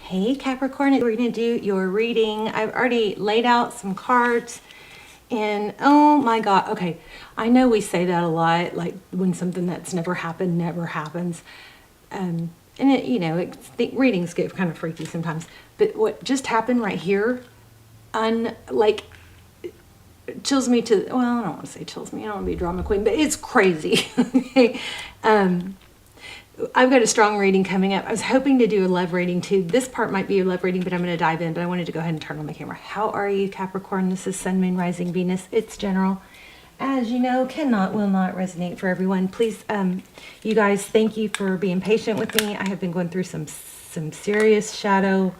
Hey Capricorn, we're going to do your reading. I've already laid out some cards and oh my God. Okay. I know we say that a lot, like when something that's never happened, never happens. And it, the readings get kind of freaky sometimes, but what just happened right here, chills me to, well, I don't want to say chills me. I don't want to be a drama queen, but it's crazy. Okay. I've got a strong reading coming up. I was hoping to do a love reading too. This part might be a love reading, but I'm going to dive in. But I wanted to go ahead and turn on the camera. How are you, Capricorn? This is Sun, Moon, Rising, Venus. It's general. As you know, will not resonate for everyone. Please, you guys, thank you for being patient with me. I have been going through some serious shadow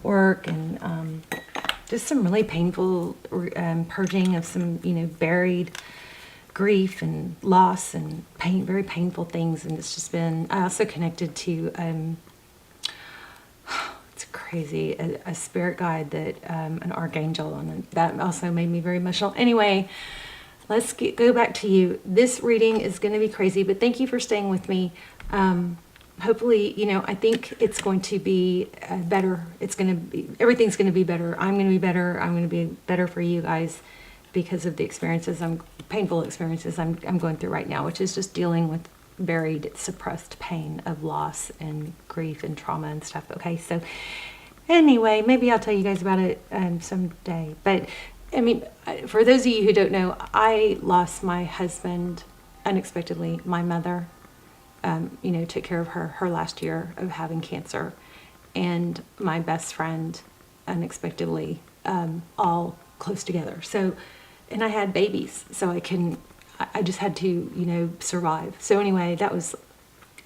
work and just some really painful purging of some, buried grief and loss and pain, very painful things. And it's just been, I also connected to, it's crazy, a spirit guide that, an archangel, and that also made me very emotional. Anyway, let's go back to you. This reading is going to be crazy, but thank you for staying with me. Hopefully, I think it's going to be better. Everything's going to be better. I'm going to be better. I'm going to be better for you guys because of the experiences, painful experiences I'm going through right now, which is just dealing with buried, suppressed pain of loss and grief and trauma and stuff. Okay, so anyway, maybe I'll tell you guys about it someday. But I mean, for those of you who don't know, I lost my husband unexpectedly. My mother, took care of her last year of having cancer, and my best friend unexpectedly, all close together. So, and I had babies, so I just had to, survive. So anyway, that was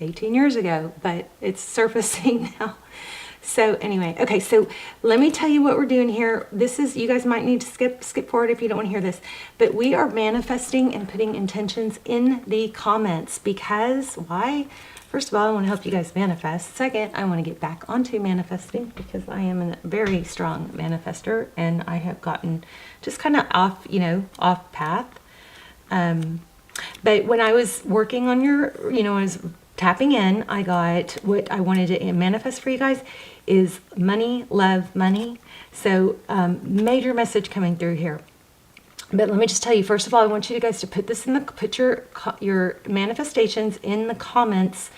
18 years ago, but it's surfacing now. So anyway, okay, so let me tell you what we're doing here. This is, you guys might need to skip forward if you don't want to hear this, but we are manifesting and putting intentions in the comments because why? First of all, I want to help you guys manifest. Second, I want to get back onto manifesting because I am a very strong manifester and I have gotten just kind of off path. But when I was working on your, I was tapping in, I got what I wanted to manifest for you guys is money, love, money. So major message coming through here. But let me just tell you, first of all, I want you guys to put your manifestations in the comments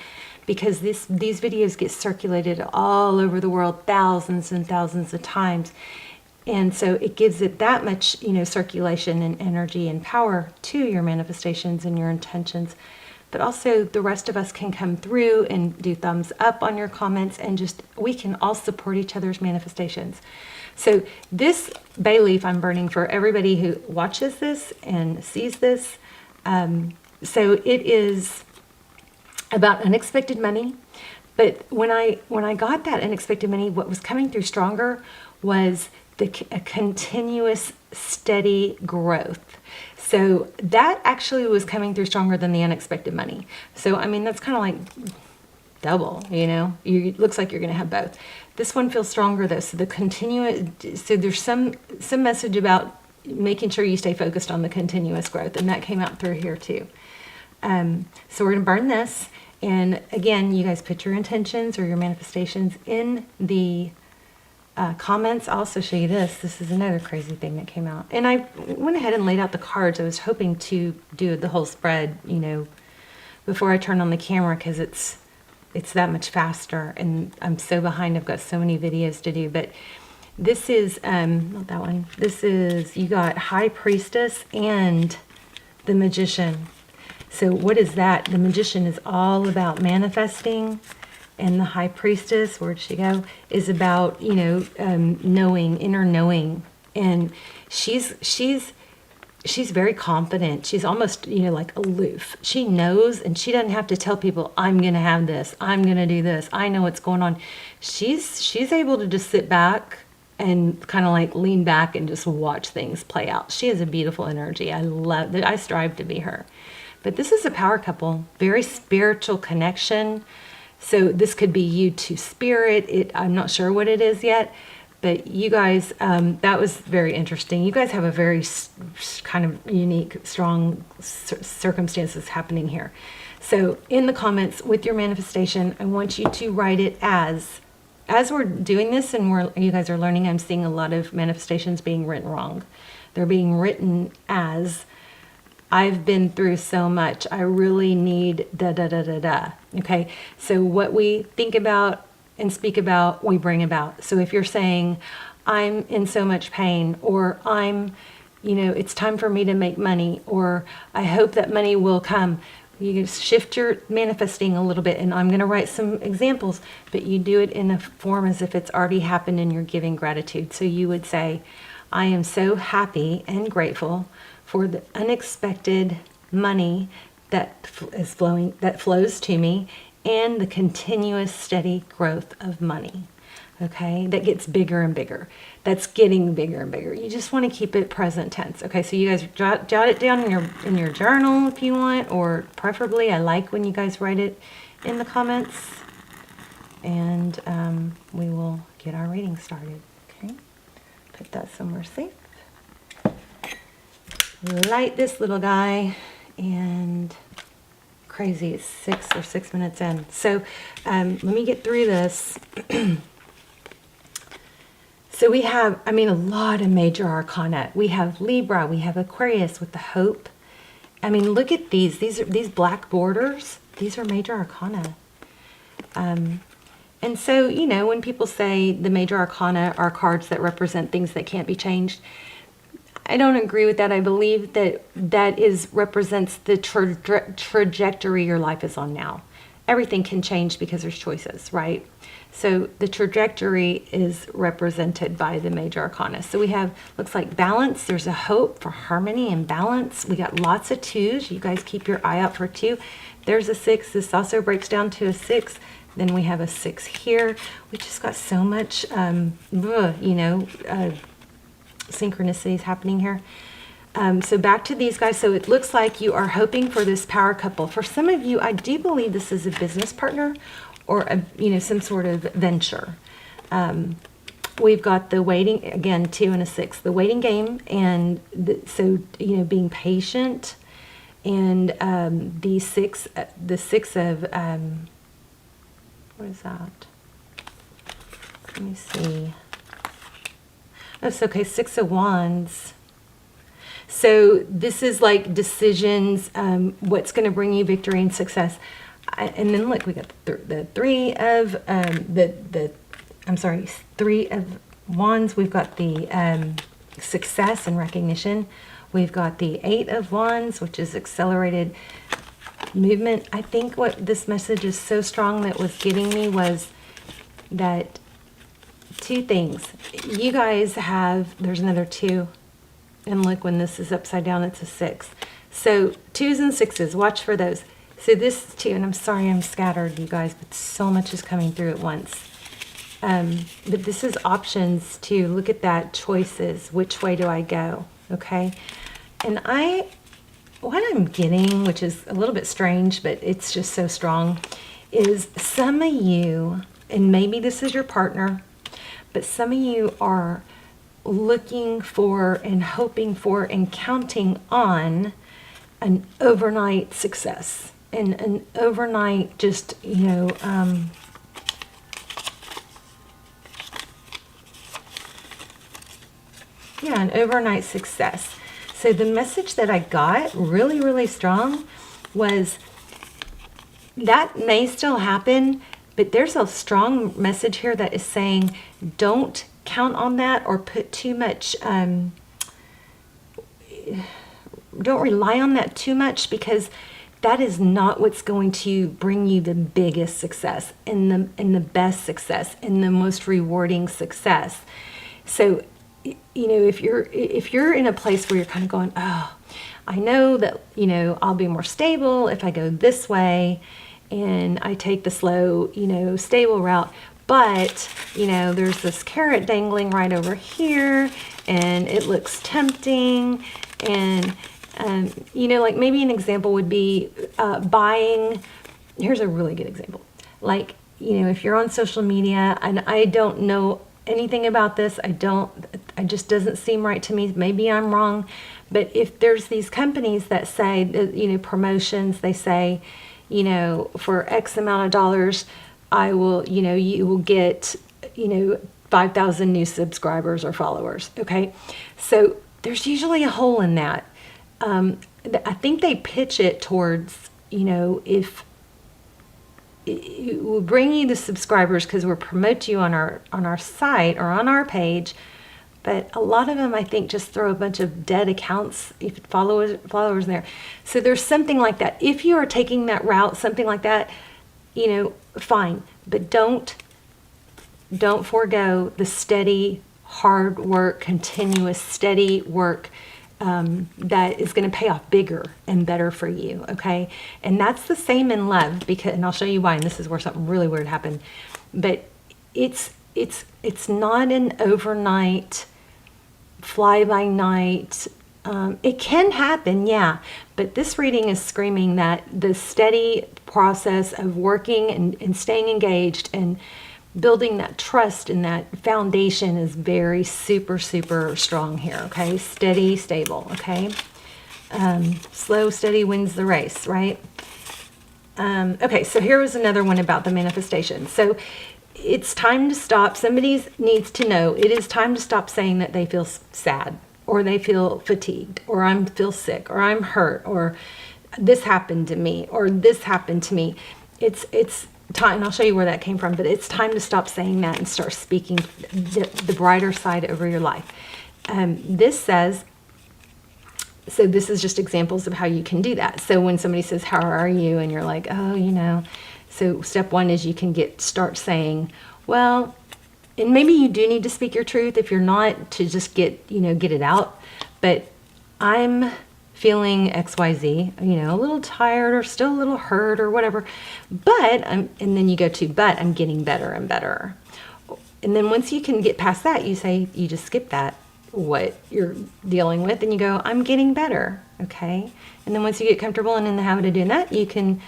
because these videos get circulated all over the world thousands and thousands of times. And so it gives it that much, circulation and energy and power to your manifestations and your intentions. But also the rest of us can come through and do thumbs up on your comments and we can all support each other's manifestations. So this bay leaf I'm burning for everybody who watches this and sees this. So it is about unexpected money. But when I got that unexpected money, what was coming through stronger was a continuous steady growth. So that actually was coming through stronger than the unexpected money. So, I mean, that's kind of like double, it looks like you're going to have both. This one feels stronger though. So so there's some message about making sure you stay focused on the continuous growth. And that came out through here too. So we're going to burn this. And again, you guys put your intentions or your manifestations in the comments. I'll also show you this. This is another crazy thing that came out. And I went ahead and laid out the cards. I was hoping to do the whole spread, before I turn on the camera because it's that much faster. And I'm so behind. I've got so many videos to do. But this is, not that one. This is, you got High Priestess and the Magician. So what is that? The Magician is all about manifesting. And the High Priestess, where'd she go, is about, knowing, inner knowing. And she's very confident. She's almost, like aloof. She knows, and she doesn't have to tell people, I'm going to have this. I'm going to do this. I know what's going on. She's able to just sit back and kind of like lean back and just watch things play out. She has a beautiful energy. I love that. I strive to be her. But this is a power couple, very spiritual connection. So this could be you to spirit. I'm not sure what it is yet, but you guys, that was very interesting. You guys have a very kind of unique, strong circumstances happening here. So in the comments with your manifestation, I want you to write it as as we're doing this and you guys are learning, I'm seeing a lot of manifestations being written wrong. They're being written as, I've been through so much, I really need da da da da da. Okay, so what we think about and speak about, we bring about. So if you're saying, I'm in so much pain, or it's time for me to make money, or I hope that money will come, you can shift your manifesting a little bit, and I'm going to write some examples, but you do it in a form as if it's already happened and you're giving gratitude. So you would say, I am so happy and grateful for the unexpected money that flows to me, and the continuous steady growth of money. Okay, that gets bigger and bigger. That's getting bigger and bigger. You just want to keep it present tense. Okay, so you guys jot it down in your journal if you want, or preferably, I like when you guys write it in the comments, and we will get our reading started. Okay, put that somewhere safe. Light this little guy, and crazy, it's 6 minutes in. So let me get through this. So we have, a lot of major arcana. We have Libra, we have Aquarius with the Hope. Look at these. These black borders. These are major arcana. And so, when people say the major arcana are cards that represent things that can't be changed, I don't agree with that. I believe that represents the trajectory your life is on now. Everything can change because there's choices, right? So the trajectory is represented by the major arcana. So we have, looks like balance. There's a hope for harmony and balance. We got lots of 2s. You guys keep your eye out for 2. There's a 6. This also breaks down to a 6. Then we have a 6 here. We just got so much, synchronicities happening here. So back to these guys. So it looks like you are hoping for this power couple. For some of you, I do believe this is a business partner or some sort of venture. We've got the waiting, again, 2 and a 6, the waiting game, and being patient, and the 6 of what is that? Let me see. Oh, it's okay. 6 of Wands. So this is like decisions, what's going to bring you victory and success. And then look, we got the 3 of 3 of Wands. We've got the success and recognition. We've got the 8 of Wands, which is accelerated movement. I think what this message is so strong that was getting me was that 2 things. You guys have, there's another 2. And look, when this is upside down, it's a 6. So 2s and 6s, watch for those. So this is 2, and I'm sorry I'm scattered, you guys, but so much is coming through at once. But this is options too. Look at that, choices. Which way do I go? Okay. And what I'm getting, which is a little bit strange, but it's just so strong, is some of you, and maybe this is your partner, but some of you are looking for and hoping for and counting on an overnight success and an overnight just, an overnight success. So the message that I got really, really strong was that may still happen, but there's a strong message here that is saying don't count on that or put too much, don't rely on that too much, because that is not what's going to bring you the biggest success and the best success and the most rewarding success. So, if you're in a place where you're kind of going, oh, I know that, I'll be more stable if I go this way and I take the slow, stable route. But, there's this carrot dangling right over here and it looks tempting. And, like maybe an example would be buying. Here's a really good example. Like, if you're on social media, and I don't know anything about this, it just doesn't seem right to me. Maybe I'm wrong. But if there's these companies that say, promotions, they say, for X amount of dollars, I will, you will get, 5,000 new subscribers or followers. Okay. So there's usually a hole in that. I think they pitch it towards, if it will bring you the subscribers because we'll promote you on our site or on our page. But a lot of them, I think, just throw a bunch of dead accounts, followers there. So there's something like that. If you are taking that route, something like that, fine. But don't forego the steady, hard work, continuous, steady work that is going to pay off bigger and better for you, okay? And that's the same in love, and I'll show you why, and this is where something really weird happened. But it's not an overnight, fly-by-night. It can happen, yeah, but this reading is screaming that the steady process of working and staying engaged and building that trust and that foundation is very super strong here, okay? Steady, stable, okay? Slow, steady wins the race, right? Okay, so here was another one about the manifestation. So it's time to stop. Somebody needs to know it is time to stop saying that they feel sad or they feel fatigued or I feel sick or I'm hurt or this happened to me or this happened to me. It's time, and I'll show you where that came from, but it's time to stop saying that and start speaking the brighter side over your life. This says, so this is just examples of how you can do that. So when somebody says, how are you? And you're like, oh, so step one is you can start saying, well, and maybe you do need to speak your truth if you're not, to just get it out. But I'm feeling XYZ, a little tired or still a little hurt or whatever. But and then you go to, but I'm getting better and better. And then once you can get past that, you just skip that, what you're dealing with, and you go, I'm getting better. Okay. And then once you get comfortable and in the habit of doing that, you can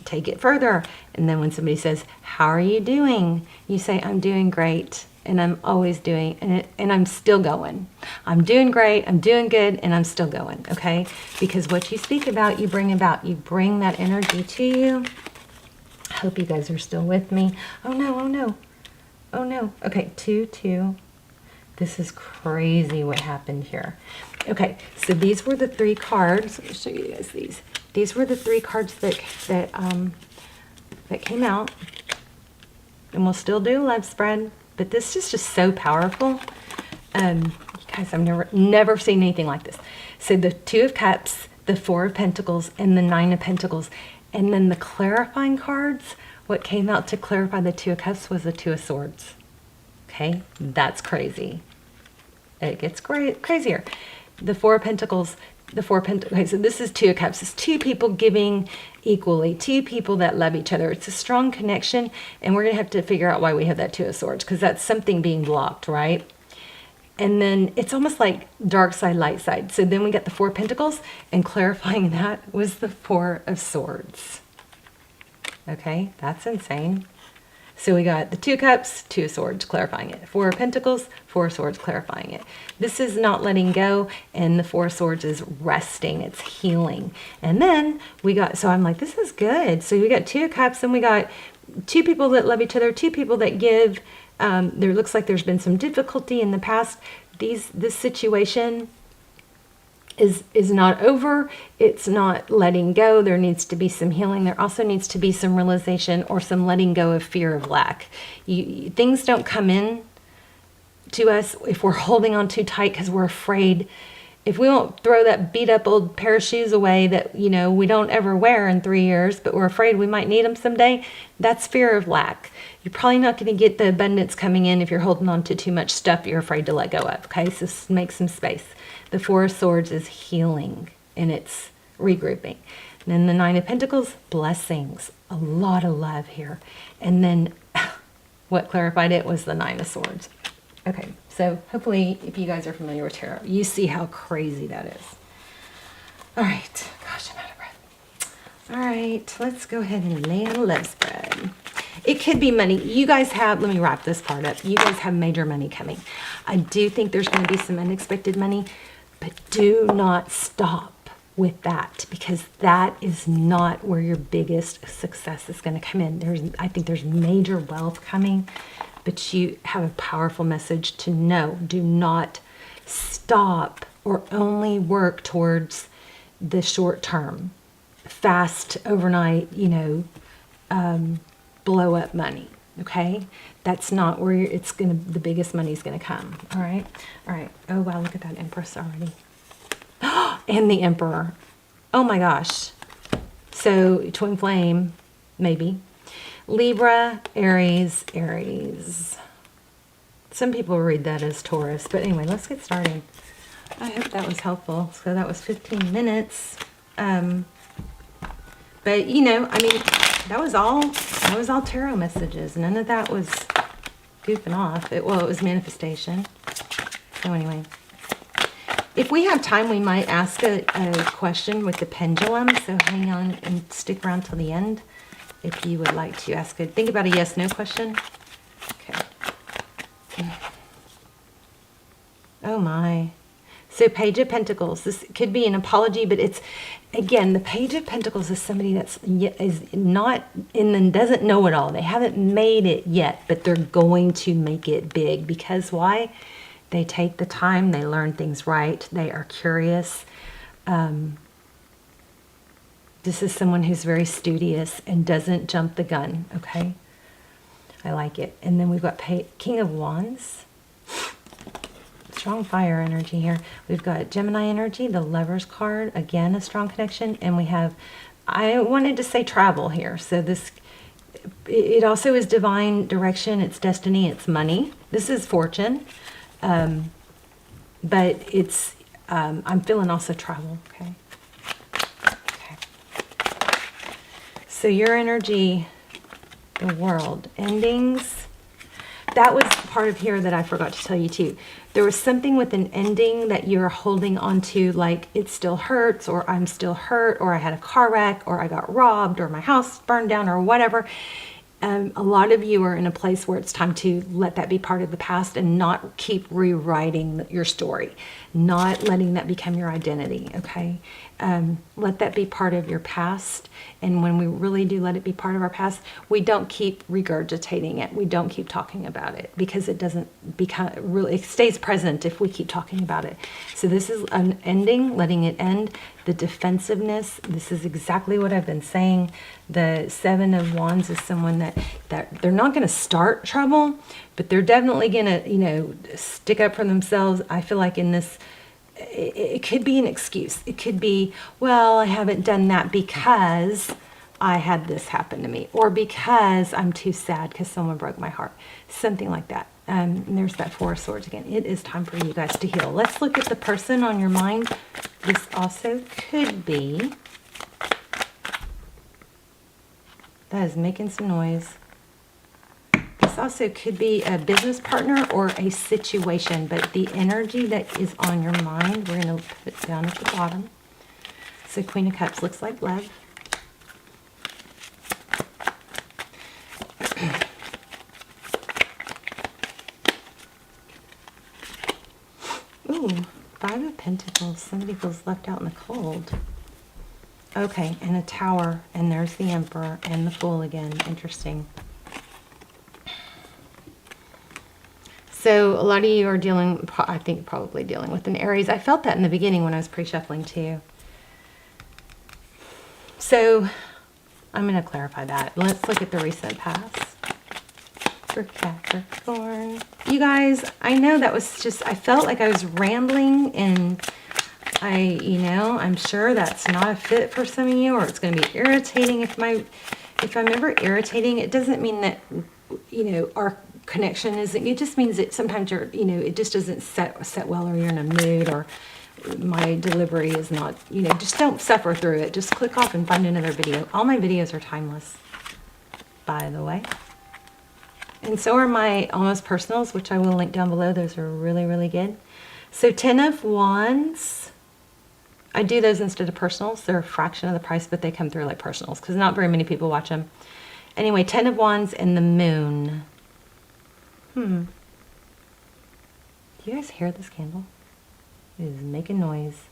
take it further. And then when somebody says, how are you doing? You say, I'm doing great. And I'm always doing, and I'm still going. I'm doing great, I'm doing good, and I'm still going, okay? Because what you speak about, you bring about. You bring that energy to you. I hope you guys are still with me. Oh no. Okay, 2. This is crazy what happened here. Okay, so these were the 3 cards. Let me show you guys these. These were the 3 cards that came out. And we'll still do love spread. But this is just so powerful. Guys, I've never seen anything like this. So the 2 of Cups, the 4 of Pentacles, and the 9 of Pentacles. And then the clarifying cards, what came out to clarify the 2 of Cups was the 2 of Swords. Okay, that's crazy. It gets crazier. The 4 of Pentacles, okay, so this is 2 of Cups. It's 2 people giving equally, 2 people that love each other. It's a strong connection, and we're going to have to figure out why we have that 2 of Swords, because that's something being blocked, right? And then it's almost like dark side, light side. So then we got the 4 of Pentacles, and clarifying that was the 4 of Swords. Okay, that's insane. So we got the 2 Cups, 2 of Swords, clarifying it. 4 of Pentacles, 4 of Swords, clarifying it. This is not letting go, and the 4 of Swords is resting. It's healing. And then we got, so I'm like, this is good. So we got 2 of Cups, and we got 2 people that love each other, 2 people that give. There looks like there's been some difficulty in the past. This situation is not over. It's not letting go. There needs to be some healing. There also needs to be some realization or some letting go of fear of lack. Things don't come in to us if we're holding on too tight because we're afraid. If we won't throw that beat up old pair of shoes away that, we don't ever wear in 3 years, but we're afraid we might need them someday, that's fear of lack. You're probably not going to get the abundance coming in if you're holding on to too much stuff you're afraid to let go of. Okay, so make some space. The 4 of Swords is healing, and it's regrouping. And then the 9 of Pentacles, blessings. A lot of love here. And then what clarified it was the 9 of Swords. Okay, so hopefully if you guys are familiar with tarot, you see how crazy that is. All right. Gosh, I'm out of breath. All right, let's go ahead and lay on a love spread. It could be money. You guys have, let me wrap this part up. You guys have major money coming. I do think there's going to be some unexpected money. But do not stop with that, because that is not where your biggest success is going to come in. I think there's major wealth coming, but you have a powerful message to know. Do not stop or only work towards the short term, fast, overnight, blow up money. Okay, that's not where the biggest money is gonna come. All right. Oh wow, look at that Empress already, and the Emperor. Oh my gosh. So twin flame, maybe. Libra, Aries, Aries. Some people read that as Taurus, but anyway, let's get started. I hope that was helpful. So that was 15 minutes. But that was all tarot messages. None of that was goofing off. It was manifestation. So anyway, if we have time, we might ask a question with the pendulum. So hang on and stick around till the end if you would like to ask it. Think about a yes/no question. Okay. Oh my. So Page of Pentacles. This could be an apology, but it's, again, the Page of Pentacles is somebody is not and doesn't know it all. They haven't made it yet, but they're going to make it big. Because why? They take the time. They learn things right. They are curious. This is someone who's very studious and doesn't jump the gun. Okay? I like it. And then we've got King of Wands. Strong fire energy here. We've got Gemini energy, the Lover's card, again a strong connection, and we have, I wanted to say travel here. So it also is divine direction, it's destiny, it's money. This is fortune, but it's I'm feeling also travel. Okay. So your energy, the World, endings. That was part of here that I forgot to tell you too. There was something with an ending that you're holding on to, like it still hurts, or I'm still hurt, or I had a car wreck, or I got robbed, or my house burned down, or whatever. A lot of you are in a place where it's time to let that be part of the past and not keep rewriting your story, not letting that become your identity, okay? Let that be part of your past. And when we really do let it be part of our past, we don't keep regurgitating it. We don't keep talking about it, because it doesn't become really, it stays present if we keep talking about it. So this is an ending, letting it end. The defensiveness, this is exactly what I've been saying. The Seven of Wands is someone that they're not going to start trouble, but they're definitely going to, stick up for themselves. I feel like in this, it could be an excuse. It could be, well, I haven't done that because I had this happen to me, or because I'm too sad because someone broke my heart. Something like that. And there's that Four of Swords again. It is time for you guys to heal. Let's look at the person on your mind. This also could be, that is making some noise. This also could be a business partner or a situation, but the energy that is on your mind, we're going to put it down at the bottom. So Queen of Cups looks like love. Ooh, Five of Pentacles. Somebody feels left out in the cold. Okay, and a Tower, and there's the Emperor and the Fool again. Interesting. So a lot of you are dealing, I think probably dealing with an Aries. I felt that in the beginning when I was pre-shuffling too. So I'm going to clarify that. Let's look at the recent past for Capricorn. You guys, I know that was just, I felt like I was rambling, and I'm sure that's not a fit for some of you, or it's going to be irritating. If I'm ever irritating, it doesn't mean that, our connection isn't, it just means that sometimes it just doesn't set well, or you're in a mood, or my delivery is not, just don't suffer through it. Just click off and find another video. All my videos are timeless, by the way. And so are my almost personals, which I will link down below. Those are really, really good. So 10 of Wands. I do those instead of personals. They're a fraction of the price, but they come through like personals because not very many people watch them. Anyway, 10 of Wands and the Moon. Do you guys hear this candle? It is making noise.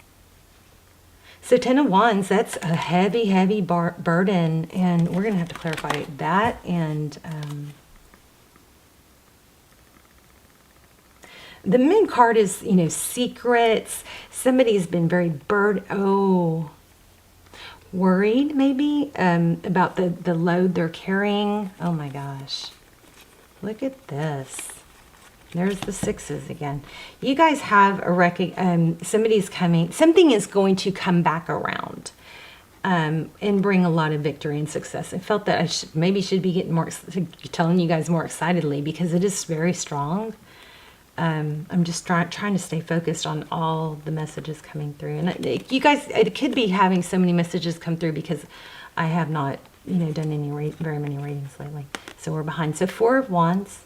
So 10 of Wands, that's a heavy, heavy burden, and we're going to have to clarify that. And the Moon card is, you know, secrets. Somebody's been very worried maybe about the load they're carrying. Oh my gosh. Look at this. There's the sixes again. You guys have somebody's coming, something is going to come back around and bring a lot of victory and success. I felt that I maybe should be getting more, telling you guys more excitedly because it is very strong. I'm just trying to stay focused on all the messages coming through. And you guys, it could be having so many messages come through because I have not, you know, done very many readings lately. So we're behind. So 4 of Wands.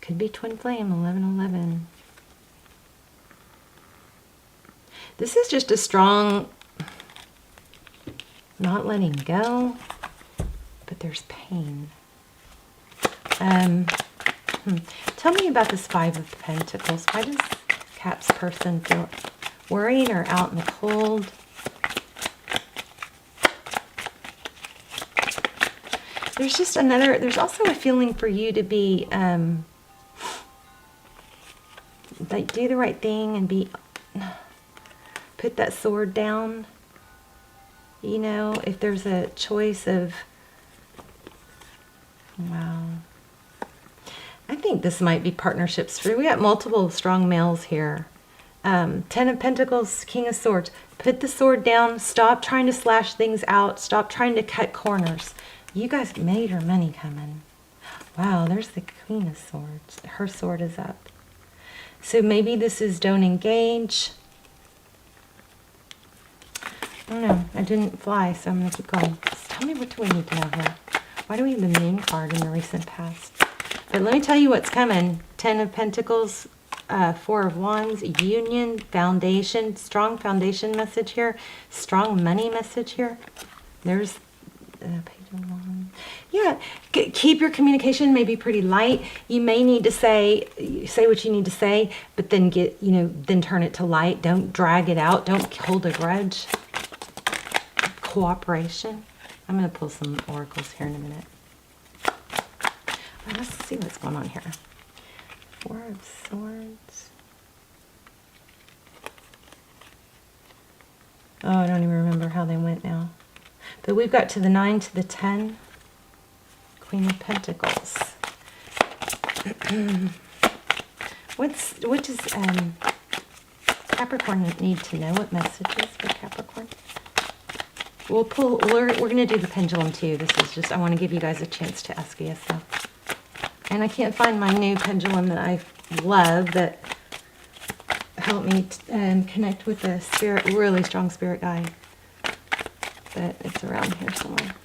Could be twin flame, 1111. This is just a strong, not letting go, but there's pain. Tell me about this 5 of Pentacles. Why does Cap's person feel worried or out in the cold? There's just there's also a feeling for you to be, like, do the right thing and put that sword down. You know, if there's a choice of, wow. I think this might be partnerships. We got multiple strong males here. 10 of Pentacles, King of Swords. Put the sword down. Stop trying to slash things out. Stop trying to cut corners. You guys made your money coming. Wow, there's the Queen of Swords. Her sword is up. So maybe this is don't engage. I don't know. I didn't fly, so I'm going to keep going. Just tell me, what do we need to know here? Why do we have the Moon card in the recent past? But let me tell you what's coming. 10 of Pentacles, 4 of Wands, union, foundation, strong foundation message here, strong money message here. There's page of Wands. Yeah, keep your communication maybe pretty light. You may need to say what you need to say, but then then turn it to light. Don't drag it out. Don't hold a grudge. Cooperation. I'm going to pull some oracles here in a minute. Let's see what's going on here. 4 of Swords. Oh, I don't even remember how they went now. But we've got to the 9 to the 10. Queen of Pentacles. What does Capricorn need to know? What messages for Capricorn? We'll pull. We're going to do the pendulum too. This is just, I want to give you guys a chance to ask yes no. And I can't find my new pendulum that I love that helped me connect with a spirit, really strong spirit guide. But it's around here somewhere.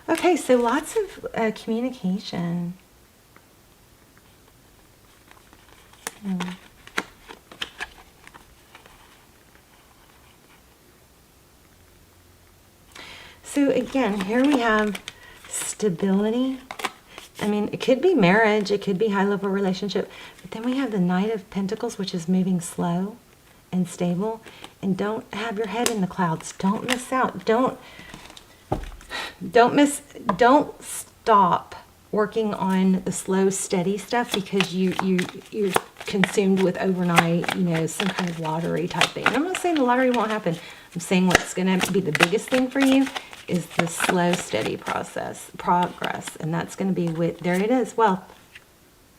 Okay, so lots of communication. So again, here we have stability. I mean, it could be marriage, it could be high-level relationship, but then we have the Knight of Pentacles, which is moving slow and stable. And don't have your head in the clouds. Don't miss out. Don't stop working on the slow, steady stuff because you're consumed with overnight, some kind of lottery type thing. And I'm not saying the lottery won't happen. I'm saying what's going to be the biggest thing for you is the slow, steady progress. And that's going to be with, there it is, wealth.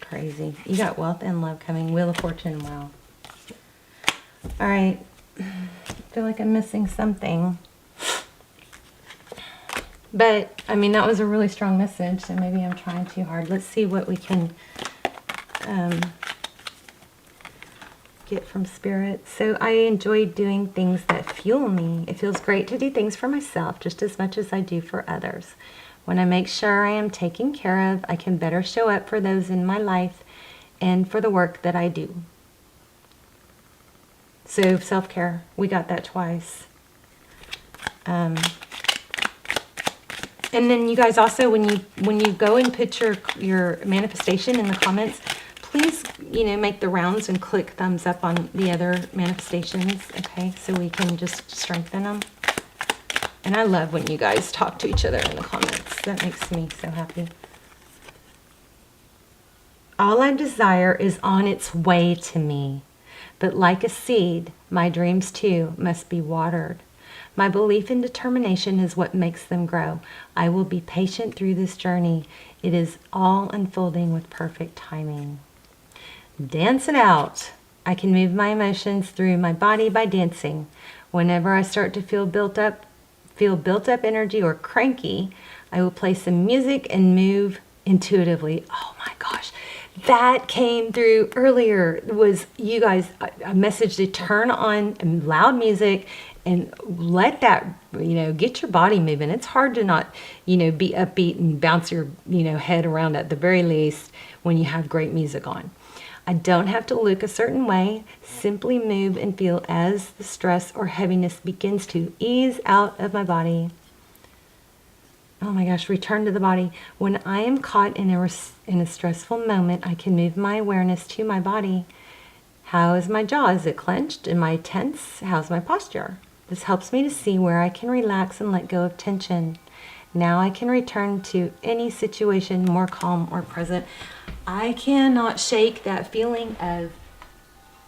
Crazy. You got wealth and love coming. Wheel of Fortune, wow. All right. I feel like I'm missing something. But, I mean, that was a really strong message, so maybe I'm trying too hard. Let's see what we can get from Spirit. So I enjoy doing things that fuel me. It feels great to do things for myself just as much as I do for others. When I make sure I am taken care of, I can better show up for those in my life and for the work that I do. So self-care, we got that twice. And then you guys also, when you go and put your manifestation in the comments, please, make the rounds and click thumbs up on the other manifestations, okay? So we can just strengthen them. And I love when you guys talk to each other in the comments. That makes me so happy. All I desire is on its way to me. But like a seed, my dreams too must be watered. My belief and determination is what makes them grow. I will be patient through this journey. It is all unfolding with perfect timing. Dance it out. I can move my emotions through my body by dancing. Whenever I start to feel built up energy or cranky, I will play some music and move intuitively. Oh my gosh. That came through earlier. Was you guys a message to turn on loud music and let that, get your body moving. It's hard to not, be upbeat and bounce your, head around at the very least when you have great music on. I don't have to look a certain way. Simply move and feel as the stress or heaviness begins to ease out of my body. Oh my gosh, return to the body. When I am caught in a stressful moment, I can move my awareness to my body. How is my jaw? Is it clenched? Am I tense? How's my posture? This helps me to see where I can relax and let go of tension. Now I can return to any situation more calm or present. I cannot shake that feeling of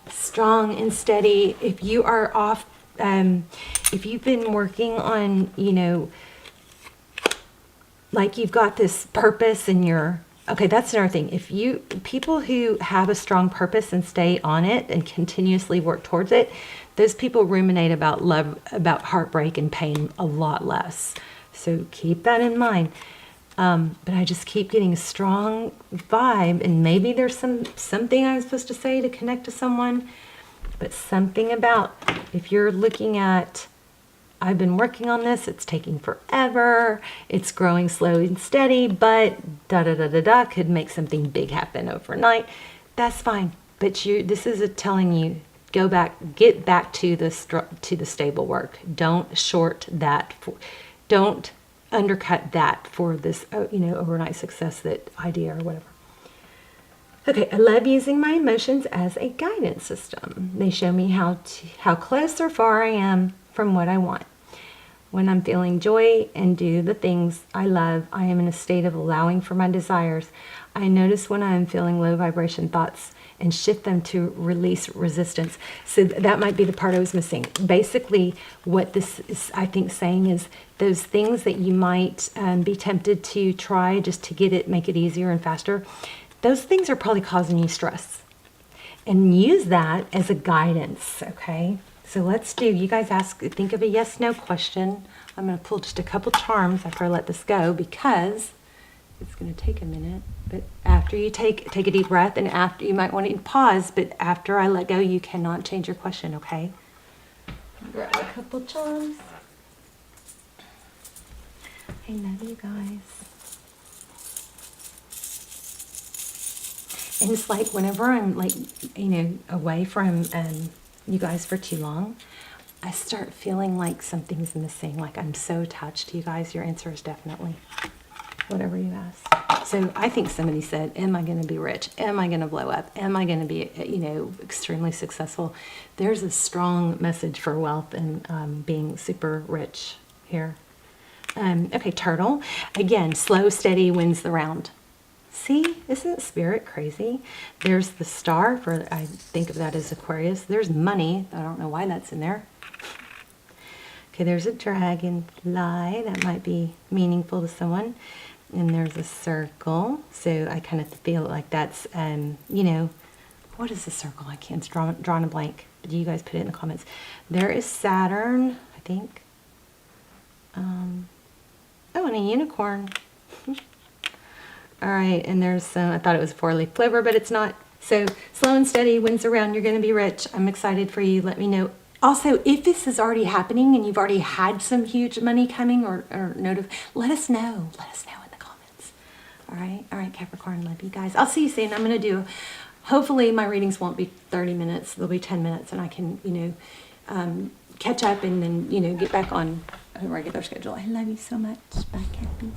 strong and steady. If you are off, if you've been working on, like you've got this purpose and okay, that's another thing. People who have a strong purpose and stay on it and continuously work towards it, those people ruminate about love, about heartbreak and pain a lot less. So keep that in mind. But I just keep getting a strong vibe, and maybe there's something I'm supposed to say to connect to someone, but something about if you're looking at, I've been working on this, it's taking forever, it's growing slow and steady, but could make something big happen overnight. That's fine. But this is telling you, get back to the stable work. Don't short that. Don't undercut that for this, overnight success, that idea or whatever. Okay, I love using my emotions as a guidance system. They show me how close or far I am from what I want. When I'm feeling joy and do the things I love, I am in a state of allowing for my desires. I notice when I am feeling low vibration thoughts and shift them to release resistance. So that might be the part I was missing. Basically, what this is, I think, saying is those things that you might be tempted to try just to make it easier and faster, those things are probably causing you stress. And use that as a guidance, okay? So let's you guys think of a yes/no question. I'm going to pull just a couple charms after I let this go because it's going to take a minute. But after you take a deep breath, and after you might want to pause, but after I let go, you cannot change your question, okay? Grab a couple charms. I love you guys. And it's like whenever I'm away from you guys for too long, I start feeling like something's missing, like I'm so attached to you guys. Your answer is definitely whatever you ask. So I think somebody said, am I going to be rich? Am I going to blow up? Am I going to be, extremely successful? There's a strong message for wealth and being super rich here. Okay, turtle. Again, slow, steady wins the round. See, isn't spirit crazy? There's the star, I think of that as Aquarius. There's money. I don't know why that's in there. Okay, there's a dragonfly. That might be meaningful to someone. And there's a circle. So I kind of feel like that's, what is the circle? I can't, it's drawn a blank. But you guys put it in the comments. There is Saturn, I think. Oh, and a unicorn. All right, and there's I thought it was a 4-leaf clover, but it's not. So slow and steady wins around. You're going to be rich. I'm excited for you. Let me know. Also, if this is already happening and you've already had some huge money coming or let us know. Let us know in the comments. All right, Capricorn. Love you guys. I'll see you soon. I'm going to hopefully my readings won't be 30 minutes. They'll be 10 minutes, and I can, catch up and then, get back on a regular schedule. I love you so much. Bye, Cappy.